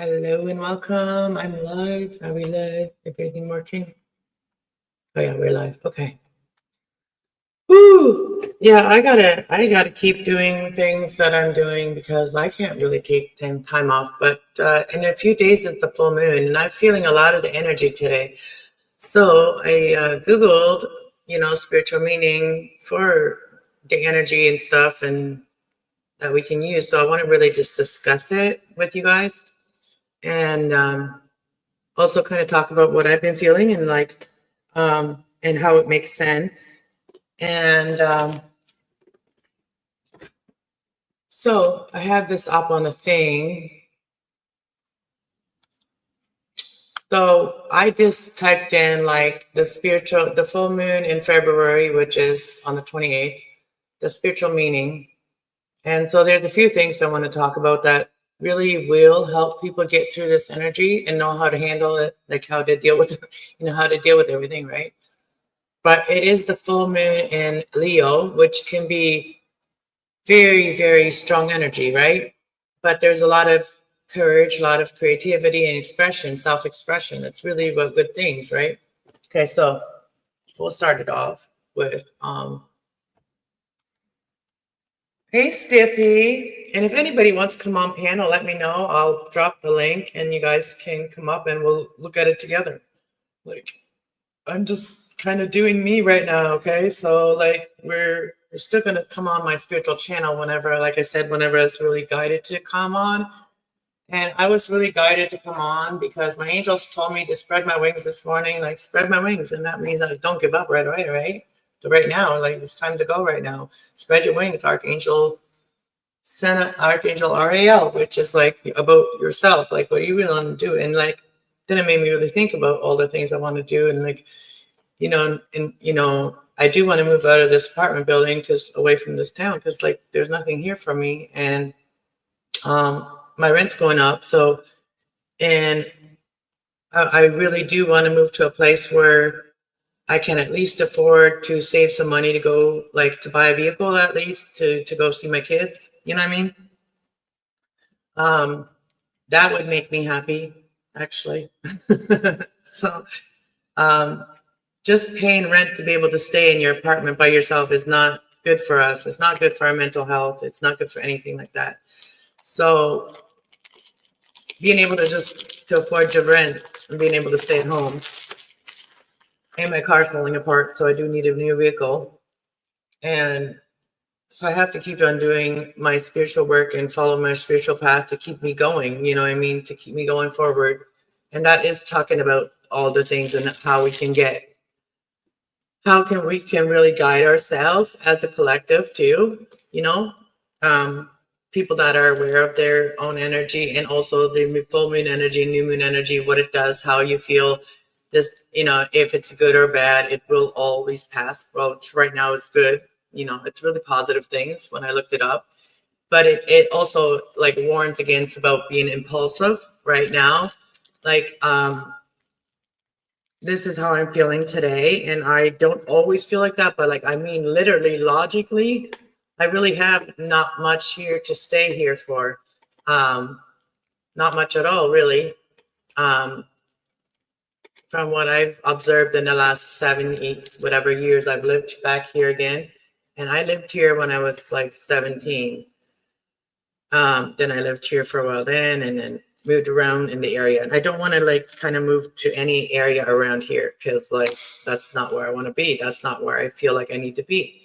Hello and welcome. I'm live. Are we live? Everything working? Oh yeah, we're live. Okay. Woo! Yeah, I gotta keep doing things that I'm doing because I can't really take time off. But in a few days it's the full moon, and I'm feeling a lot of the energy today. So I Googled, spiritual meaning for the energy and stuff, and that we can use. So I want to really just discuss it with you guys, and also kind of talk about what I've been feeling and how it makes sense. And so I have this up on the thing. So I just typed in like the full moon in February, which is on the 28th, the spiritual meaning. And so there's a few things I want to talk about that really will help people get through this energy and know how to handle it, like how to deal with, how to deal with everything, right? But it is the full moon in Leo, which can be very, very strong energy, right? But there's a lot of courage, a lot of creativity and expression, self-expression. That's really what good things, right? Okay, so we'll start it off with hey Stippy. And if anybody wants to come on panel, let me know. I'll drop the link and you guys can come up and we'll look at it together. Like I'm just kind of doing me right now, okay? So like we're still gonna come on my spiritual channel whenever, like I said, whenever it's really guided to come on. And I was really guided to come on because my angels told me to spread my wings this morning, like spread my wings, and that means I don't give up right away, right? So right now, like it's time to go right now. Spread your wings, Archangel Archangel Ariel, which is like about yourself, like what do you really want to do? And like then it made me really think about all the things I want to do and like I do want to move out of this apartment building because away from this town because like there's nothing here for me and my rent's going up. So and I really do want to move to a place where I can at least afford to save some money to go like to buy a vehicle at least to go see my kids. You know what I mean? That would make me happy actually. So just paying rent to be able to stay in your apartment by yourself is not good for us. It's not good for our mental health. It's not good for anything like that. So being able to afford your rent and being able to stay at home, and my car's falling apart, so I do need a new vehicle. And so I have to keep on doing my spiritual work and follow my spiritual path to keep me going, you know what I mean? To keep me going forward. And that is talking about all the things and how we can really guide ourselves as a collective too, people that are aware of their own energy and also the full moon energy, new moon energy, what it does, how you feel this, if it's good or bad, it will always pass. Well, right now it's good. It's really positive things when I looked it up, but it also like warns against about being impulsive right now. Like, this is how I'm feeling today. And I don't always feel like that, but like, I mean, literally, logically, I really have not much here to stay here for. Not much at all, really. From what I've observed in the last 7, 8, whatever years I've lived back here again. And I lived here when I was like 17. Then I lived here for a while then and then moved around in the area. And I don't want to like kind of move to any area around here because like that's not where I want to be. That's not where I feel like I need to be.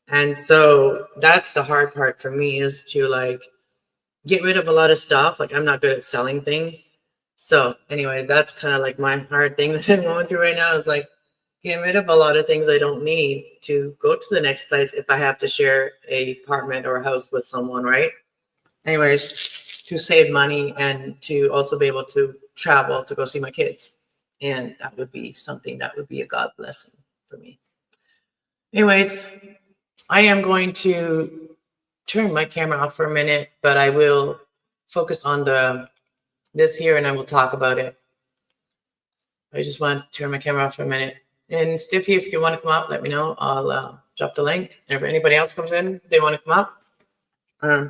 And so that's the hard part for me is to like get rid of a lot of stuff. Like I'm not good at selling things. So anyway, that's kind of like my hard thing that I'm going through right now is like getting rid of a lot of things I don't need to go to the next place if I have to share a apartment or a house with someone, right? Anyways, to save money and to also be able to travel to go see my kids. And that would be something that would be a God blessing for me. Anyways, I am going to turn my camera off for a minute, but I will focus on this here and I will talk about it. I just want to turn my camera off for a minute. And Stiffy, if you want to come up, let me know. I'll drop the link. If anybody else comes in, they want to come up,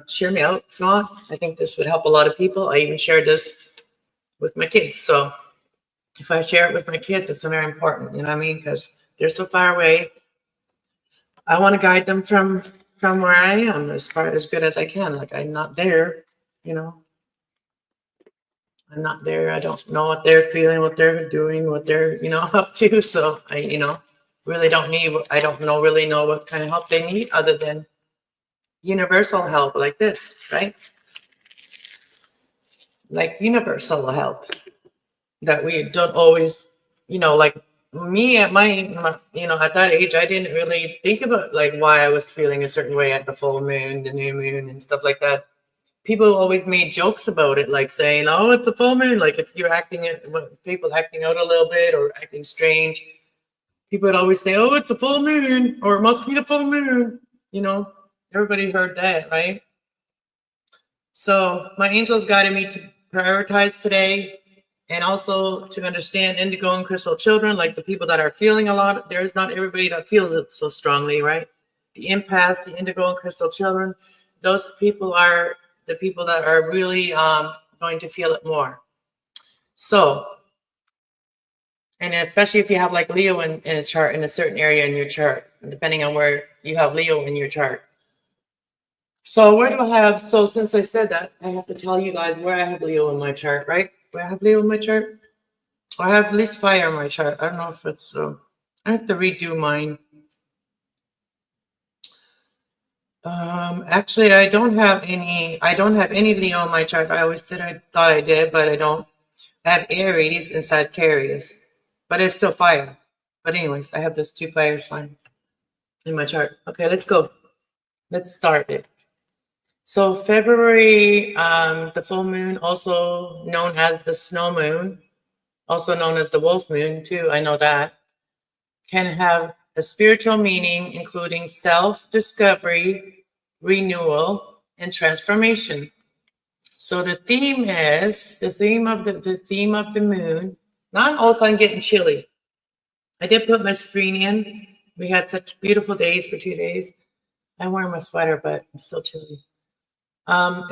share me out if you want. I think this would help a lot of people. I even shared this with my kids. So if I share it with my kids, it's very important, you know what I mean? Because they're so far away. I want to guide them from where I am as far as good as I can. Like I'm not there, you know. I'm not there. I don't know what they're feeling, what they're doing, what they're, up to. So I really don't need, I don't really know what kind of help they need other than universal help like this, right? Like universal help that we don't always, like me at at that age, I didn't really think about like why I was feeling a certain way at the full moon, the new moon and stuff like that. People always made jokes about it, like saying, "Oh, it's a full moon." Like if you're people acting out a little bit or acting strange, people would always say, "Oh, it's a full moon," or "It must be the full moon." You know, everybody heard that, right? So my angels guided me to prioritize today, and also to understand indigo and crystal children, like the people that are feeling a lot. There's not everybody that feels it so strongly, right? The empaths, the indigo and crystal children, those people are the people that are really going to feel it more. So, and especially if you have like Leo in a chart, in a certain area in your chart, depending on where you have Leo in your chart. So where do I have, so since I said that, I have to tell you guys where I have Leo in my chart, right? Where I have Leo in my chart? I have at least fire in my chart. I don't know if it's, I have to redo mine. Actually, I don't have any Leo in my chart. I thought I did, but I don't. I have Aries and Sagittarius, but it's still fire. But anyways, I have those two fire signs in my chart. Okay, let's go. Let's start it. So February, the full moon, also known as the snow moon, also known as the wolf moon too, I know that, can have a spiritual meaning, including self-discovery, renewal, and transformation. So the theme of the moon. Now I'm all of a sudden getting chilly. I did put my screen in. We had such beautiful days for 2 days. I'm wearing my sweater, but I'm still chilly.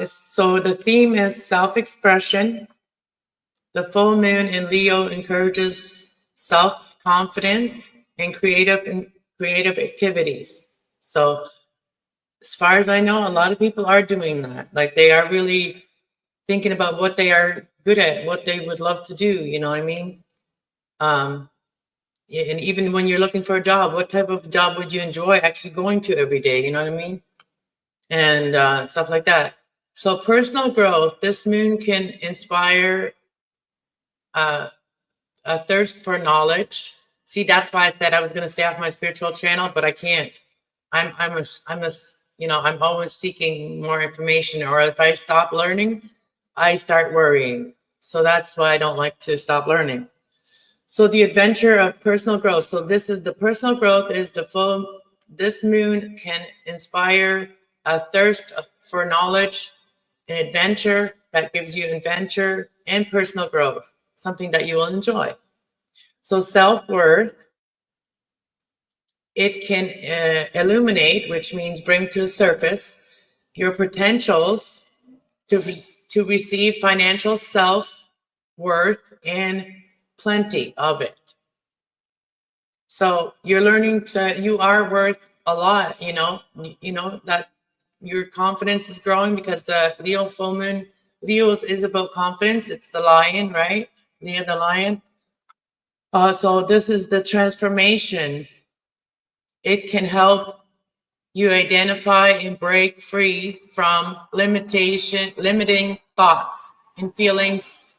So the theme is self-expression. The full moon in Leo encourages self-confidence and creative activities. So as far as I know, a lot of people are doing that. Like they are really thinking about what they are good at, what they would love to do. You know what I mean? And even when you're looking for a job, what type of job would you enjoy actually going to every day? You know what I mean? And stuff like that. So personal growth, this moon can inspire a thirst for knowledge. See, that's why I said I was going to stay off my spiritual channel, but I can't. I'm always seeking more information, or if I stop learning, I start worrying. So that's why I don't like to stop learning. So the adventure of personal growth. So this is the personal growth is the full. This moon can inspire a thirst for knowledge, an adventure that gives you adventure and personal growth, something that you will enjoy. So self-worth, it can illuminate, which means bring to the surface your potentials to receive financial self-worth and plenty of it. So you're learning you are worth a lot, that your confidence is growing, because the Leo full moon, Leo's is about confidence. It's the lion, right? Leo the lion. So this is the transformation. It can help you identify and break free from limiting thoughts and feelings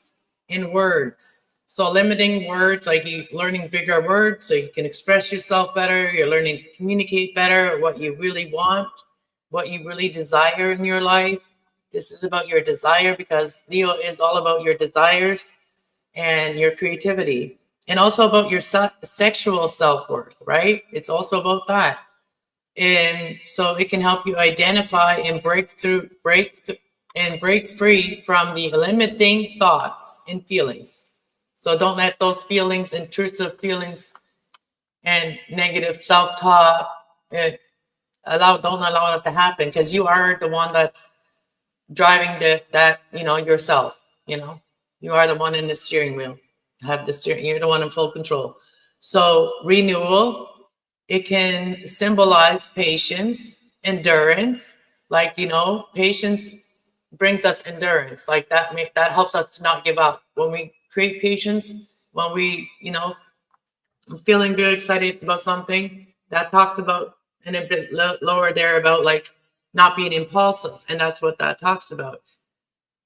in words. So limiting words, like you learning bigger words so you can express yourself better. You're learning to communicate better, what you really want, what you really desire in your life. This is about your desire, because Leo is all about your desires and your creativity, and also about your sexual self-worth, right? It's also about that. And so it can help you identify and break free from the limiting thoughts and feelings. So don't let those feelings, intrusive feelings and negative self-talk, don't allow it to happen, because you are the one that's driving yourself. You You are the one in the steering wheel. Have the steering. You're the one in full control. So renewal, it can symbolize patience, endurance. Like, you know, patience brings us endurance. Like that helps us to not give up. When we create patience, when we, you know, feeling very excited about something, that talks about, and a bit lower there about like not being impulsive, and that's what that talks about.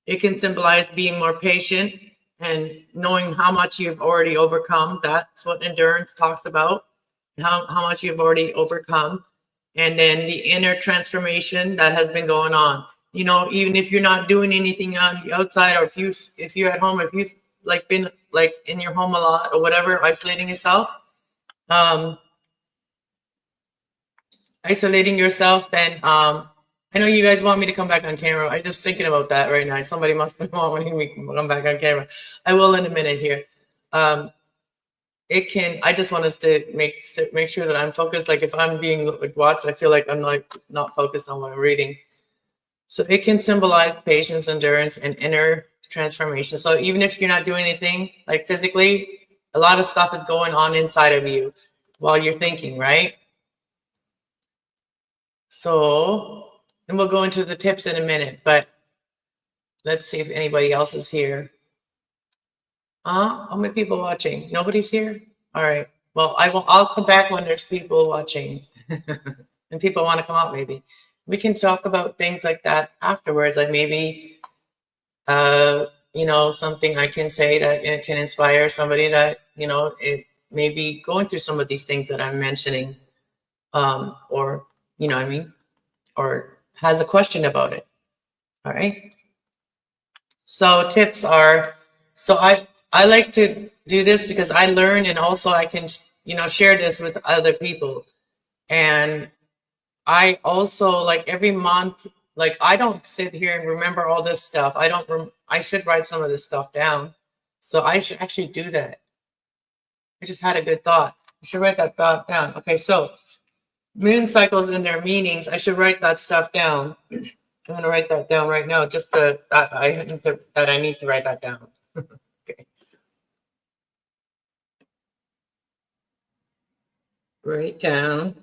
It can symbolize being more patient and knowing how much you've already overcome. That's what endurance talks about, how much you've already overcome. And then the inner transformation that has been going on. You know, even if you're not doing anything on the outside, or if you're at home, if you've like been like in your home a lot or whatever, isolating yourself, then I know you guys want me to come back on camera. I'm just thinking about that right now. Somebody must be wanting me to come back on camera. I will in a minute here. I just want us to make sure that I'm focused. Like if I'm being like watched, I feel like I'm like not focused on what I'm reading. So it can symbolize patience, endurance, and inner transformation. So even if you're not doing anything like physically, a lot of stuff is going on inside of you while you're thinking, right? So, and we'll go into the tips in a minute, but let's see if anybody else is here. How many people watching? Nobody's here? All right. Well, I'll come back when there's people watching and people want to come out. Maybe we can talk about things like that afterwards. Like maybe, you know, something I can say that it can inspire somebody that, you know, it may be going through some of these things that I'm mentioning, or, you know what I mean? Or has a question about it. All right. So tips are, so I like to do this because I learn, and also I can, you know, share this with other people. And I also like every month, like I don't sit here and remember all this stuff. I should write some of this stuff down. So I should actually do that. I just had a good thought. I should write that thought down. Okay, so moon cycles and their meanings. I should write that stuff down. I'm gonna write that down right now. Just that I need to write that down. Okay. Write down.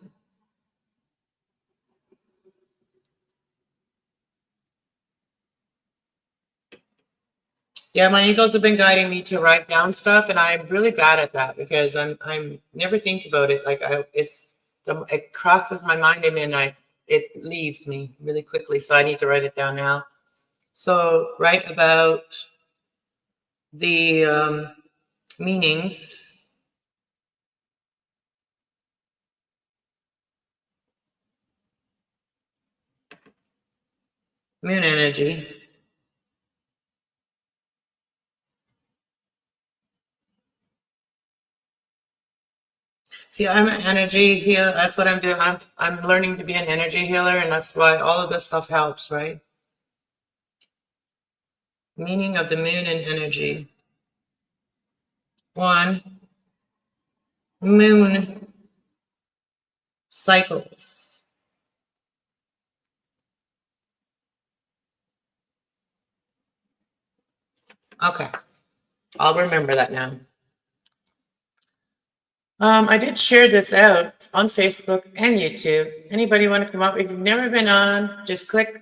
Yeah, my angels have been guiding me to write down stuff, and I'm really bad at that because I'm never think about it. Like it crosses my mind, and then it leaves me really quickly. So I need to write it down now. So write about the meanings. Moon energy. See, I'm an energy healer. That's what I'm doing. I'm learning to be an energy healer, and that's why all of this stuff helps, right? Meaning of the moon and energy. One, moon cycles. Okay, I'll remember that now. I did share this out on Facebook and YouTube. Anybody want to come up? If you've never been on, just click,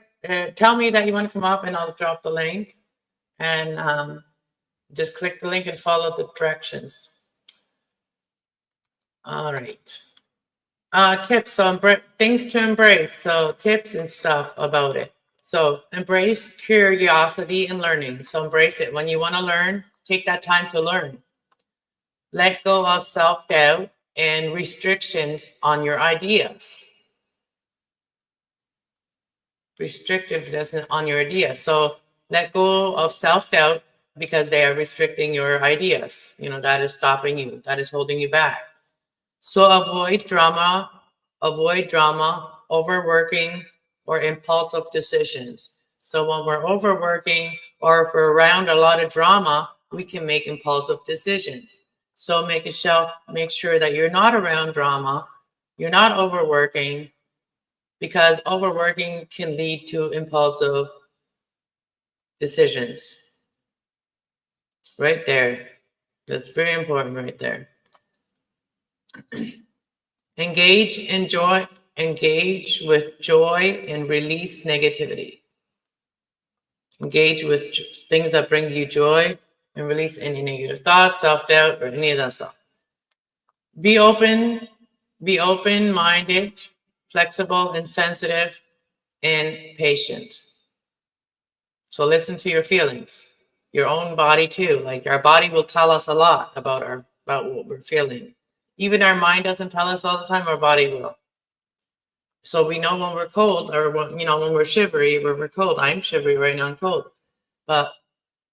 tell me that you want to come up, and I'll drop the link. And just click the link and follow the directions. All right. Tips, so things to embrace. So tips and stuff about it. So embrace curiosity and learning. So embrace it. When you want to learn, take that time to learn. Let go of self-doubt and restrictions on your ideas. Restrictiveness on your ideas. So let go of self-doubt because they are restricting your ideas. You know, that is stopping you. That is holding you back. So avoid drama, overworking, or impulsive decisions. So when we're overworking or if we're around a lot of drama, we can make impulsive decisions. So make sure that you're not around drama, you're not overworking, because overworking can lead to impulsive decisions. Right there. That's very important right there. Engage with joy and release negativity. Engage with things that bring you joy and release any negative thoughts, self-doubt, or any of that stuff. Be open-minded, flexible, and sensitive, and patient. So listen to your feelings, your own body too. Like our body will tell us a lot about what we're feeling. Even our mind doesn't tell us all the time, our body will. So we know when we're cold, or when we're shivery, when we're cold. I'm shivery right now, I'm cold. But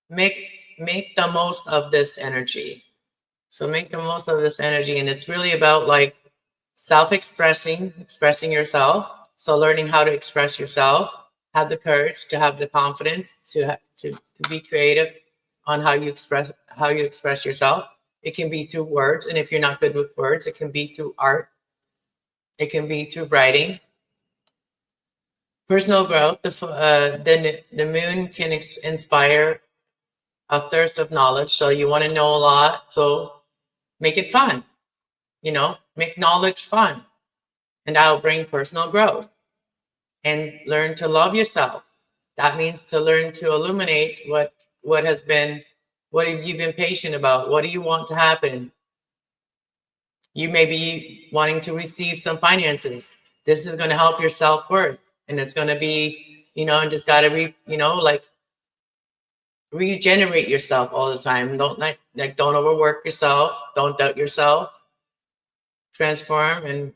make the most of this energy. So make the most of this energy, and it's really about like expressing yourself. So learning how to express yourself, have the courage, to have the confidence to be creative on how you express yourself. It can be through words, and if you're not good with words, it can be through art. It can be through writing. Personal growth. The moon can inspire a thirst of knowledge. So you want to know a lot. So make it fun. Make knowledge fun, and that'll bring personal growth. And learn to love yourself. That means to learn to illuminate what have you been patient about? What do you want to happen? You may be wanting to receive some finances. This is going to help your self-worth, and it's going to be, just got to regenerate yourself all the time. Don't overwork yourself. Don't doubt yourself. Transform and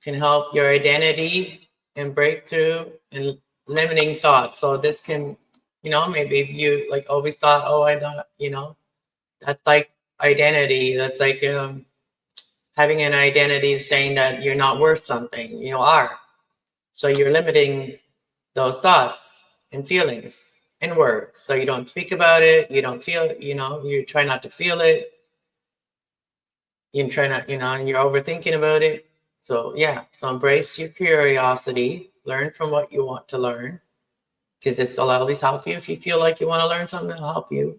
can help your identity and breakthrough and limiting thoughts. So this can, maybe if you always thought, oh, I don't, that's like identity. That's like having an identity saying that you're not worth something. You are. So you're limiting those thoughts and feelings and words. So you don't speak about it. You don't feel it. You try not to feel it. You try not, and you're overthinking about it. So yeah, so embrace your curiosity, learn from what you want to learn, because this will always help you. If you feel like you want to learn something, it'll help you.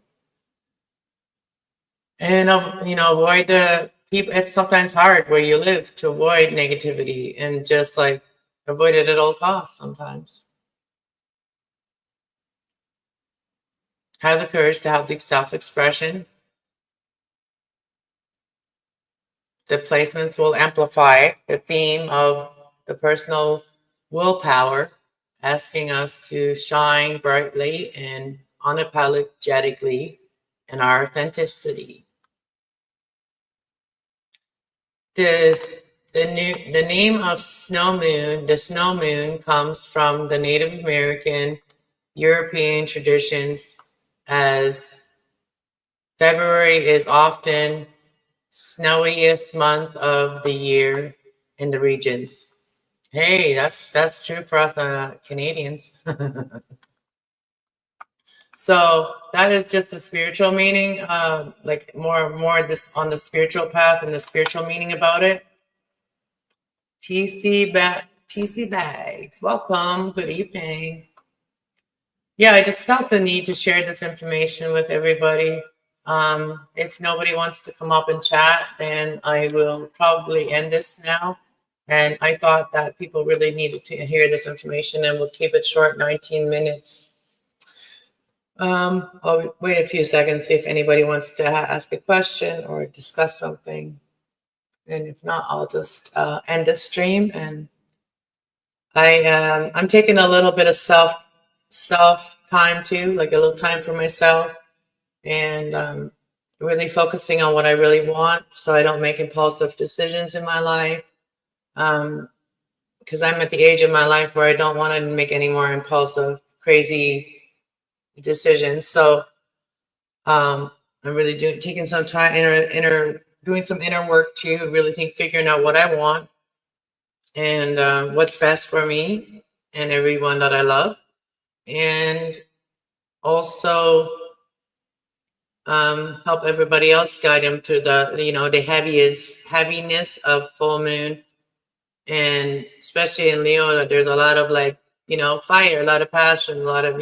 And avoid the people. It's sometimes hard where you live to avoid negativity, and just avoid it at all costs sometimes. Have the courage to have the self-expression. The placements will amplify the theme of the personal willpower, asking us to shine brightly and unapologetically in our authenticity. The name of snow moon, the snow moon, comes from the Native American European traditions, as February is often snowiest month of the year in the regions. Hey, that's true for us Canadians. So that is just the spiritual meaning, more this on the spiritual path and the spiritual meaning about it. TC Bags, welcome, good evening. Yeah, I just felt the need to share this information with everybody. If nobody wants to come up and chat, then I will probably end this now. And I thought that people really needed to hear this information, and we'll keep it short, 19 minutes. I'll wait a few seconds, see if anybody wants to ask a question or discuss something. And if not, I'll just end the stream. And I'm taking a little bit of self time too, like a little time for myself, and really focusing on what I really want, so I don't make impulsive decisions in my life. Because I'm at the age of my life where I don't want to make any more impulsive, crazy decisions. So I'm really taking some time, doing some inner work too, really figuring out what I want and what's best for me and everyone that I love, and also help everybody else, guide them through the heaviness of full moon. And especially in Leo, there's a lot of fire, a lot of passion, a lot of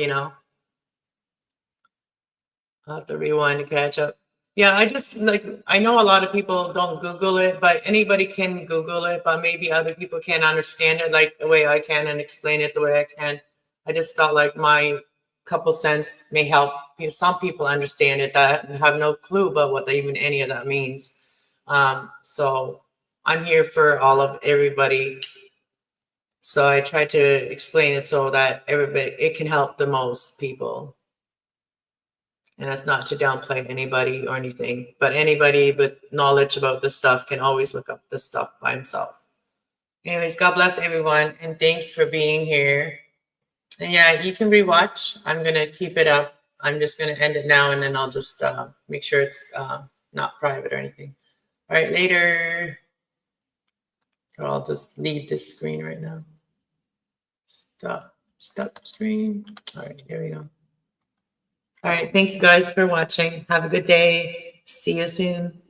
I'll have to rewind to catch up. Yeah, I just like, I know a lot of people don't Google it, but anybody can Google it, but maybe other people can't understand it like the way I can and explain it the way I can. I just felt like my couple cents may help some people understand it that have no clue about what even any of that means. So I'm here for all of everybody. So I try to explain it so that everybody, it can help the most people. And that's not to downplay anybody or anything, but anybody with knowledge about this stuff can always look up this stuff by himself. Anyways, God bless everyone, and thank you for being here. And yeah, you can rewatch. I'm gonna keep it up. I'm just gonna end it now, and then I'll just make sure it's not private or anything. All right, later. Or I'll just leave this screen right now. Stop screen. All right, here we go. All right, thank you guys for watching. Have a good day. See you soon.